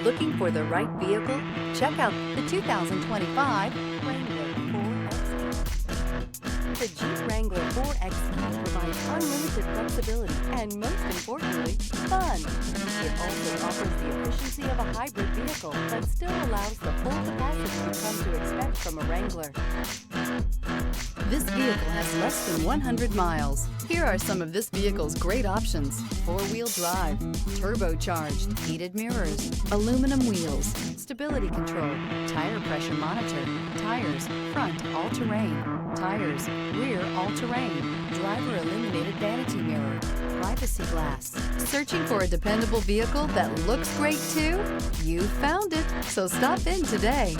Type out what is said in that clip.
Looking for the right vehicle? Check out the 2025 Wrangler 4xe. The Jeep Wrangler 4xe provides unlimited flexibility and, most importantly, fun. It also offers the efficiency of a hybrid vehicle that still allows the full capacity you've come to expect from a Wrangler. This vehicle has less than 100 miles. Here are some of this vehicle's great options: four-wheel drive, turbocharged, heated mirrors, aluminum wheels, stability control, tire pressure monitor, tires, front all-terrain, tires, rear all-terrain, driver illuminated vanity mirror, privacy glass. Searching for a dependable vehicle that looks great too? You found it, so stop in today.